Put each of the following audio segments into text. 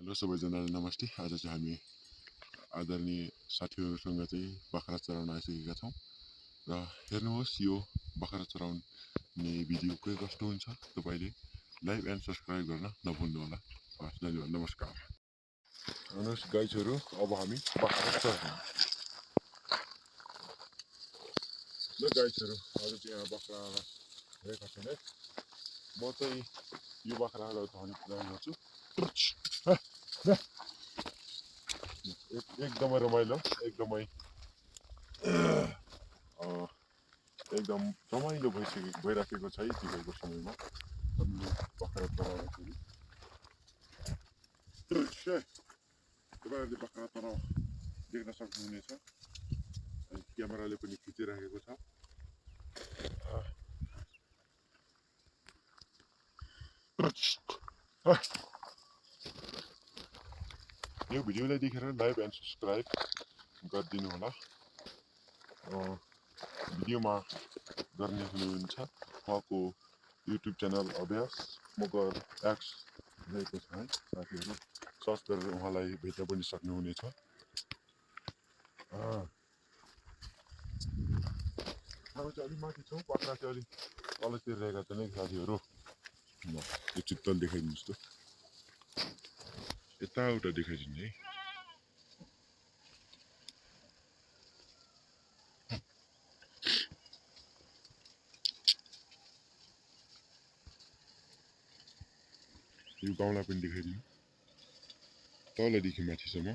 Hello सबैजनालाई नमस्ते। आज चाहिँ हामी आदरणीय साथीहरूसँग चाहिँ बाख्रा चराउन आइसकेका छौँ र हेर्नुहोस् यो बाख्रा चराउने भिडियो के कस्तो हुन्छ तपाईले लाइक एन्ड सब्स्क्राइब गर्न नभुल्नुहोला। हस्, धन्यवाद, नमस्कार। हेर्नुहोस् गाइजहरू, अब हामी बाख्रा चराउँ ल गाइजहरू। आज चाहिँ यहाँ बाख्रा रहेका छन् है। म चाहिँ यो बाख्रालाई धनी प्रदान गर्छु। एकदमै रमाइलो, एकदमै एकदम रमाइलो भइराखेको छ यतिखेरको समयमा हामीले बाख्रा चराउँदाखेरि। तपाईँहरूले बाख्रा चराउ देख्न सक्नुहुनेछ, क्यामेराले पनि खिचिराखेको छ। यो भिडियोलाई देखेर लाइक एन्ड सब्स्क्राइब गरिदिनु होला। भिडियोमा गर्ने हुनुहुन्छ उहाँको युट्युब च्यानल अभ्यास मगर एक्स रहेको छ है साथीहरू, सर्च गरेर उहाँलाई भेट्न पनि सक्नुहुनेछ। हामी चाहिँ अलिक माथि छौँ, बाख्रा चाहिँ अलिक तलतिर रहेका छन् है साथीहरू। यो चित्तल देखाइदिनुहोस् त, यताउता देखाइदिनु है। यो गाउँला पनि देखाइदिनु, तलदेखि माथिसम्म।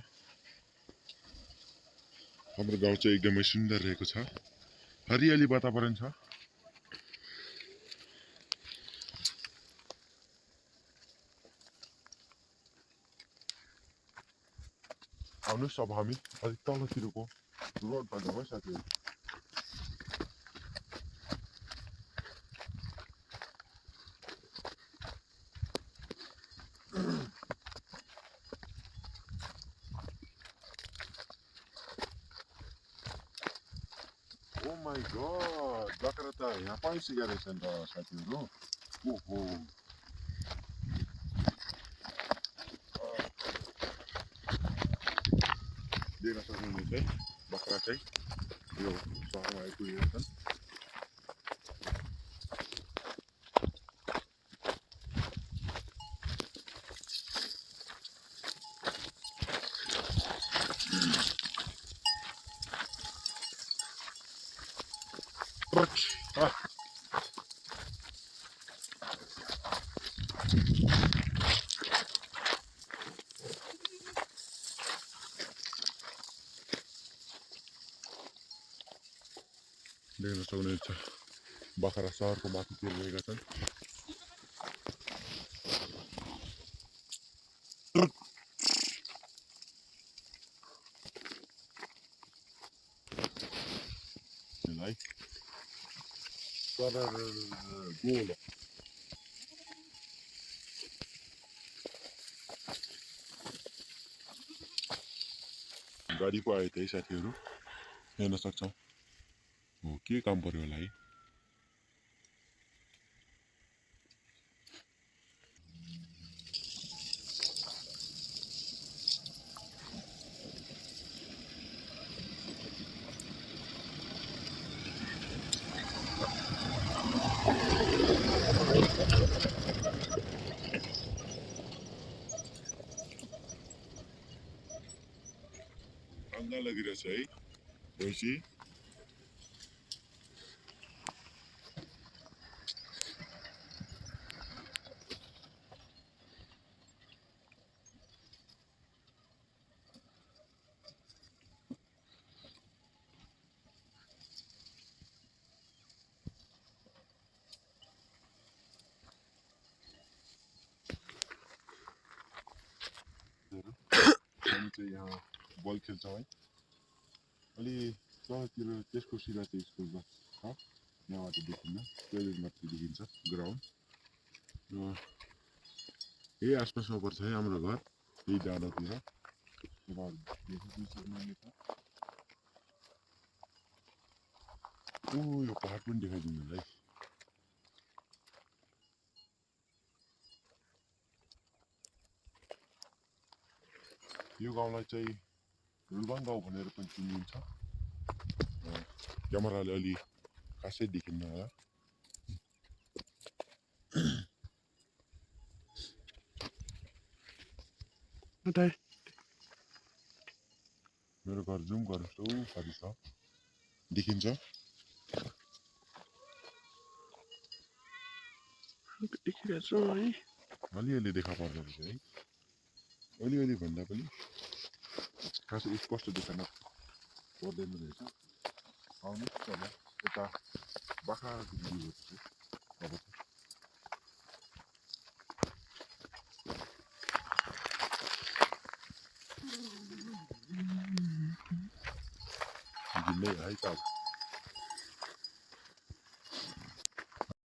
हाम्रो गाउँ चाहिँ एकदमै सुन्दर रहेको छ, हरियाली वातावरण छ। आउनुहोस्, अब हामी अलिक तलतिरको रोडमा जाउँ है साथीहरू। ओ माई गॉड, बाख्रा त यहाँ पाइसकेका रहेछन् त साथीहरू। ओहो, देख्न सक्नुहुनेछ है, बाख्रा चाहिँ यो सहरमा आइपुगेका छन्। देख्न सक्नुहुनेछ बाख्रा सहरको माथितिर रहेका छन्। गोलो गाडी पो आयो त है साथीहरू, हेर्न सक्छौँ। हो, के काम पर्यो होला है। अंगा लगिरहेछ है भैँसी। हामी चाहिँ यहाँ बल खेल्छौँ है। अलि तलतिर त्यसको सिधा चाहिँ स्कुल बस छ, यहाँबाट देखिन्न, त्यही मात्र देखिन्छ ग्राउन्ड। र यही आसपासमा पर्छ है हाम्रो घर, यही डाँडातिर। यो पहाड पनि देखाइदिनु होला है। यो गाउँलाई चाहिँ रुलबाङ गाउँ भनेर पनि चिनिन्छ। क्यामेराले अलि खासै देखिन्न होला। मेरो घर जुम गर्नुहोस् ऊ खालि छ देखिन्छ। अलिअलि देखा पर्दो रहेछ है, अलिअलि भन्दा पनि खासै स्पष्ट देखाउन पर्दैन रहेछ। आउनुहोस् अब यता बाख्राको भिडियोहरू चाहिँ अब जिम्मै है त अब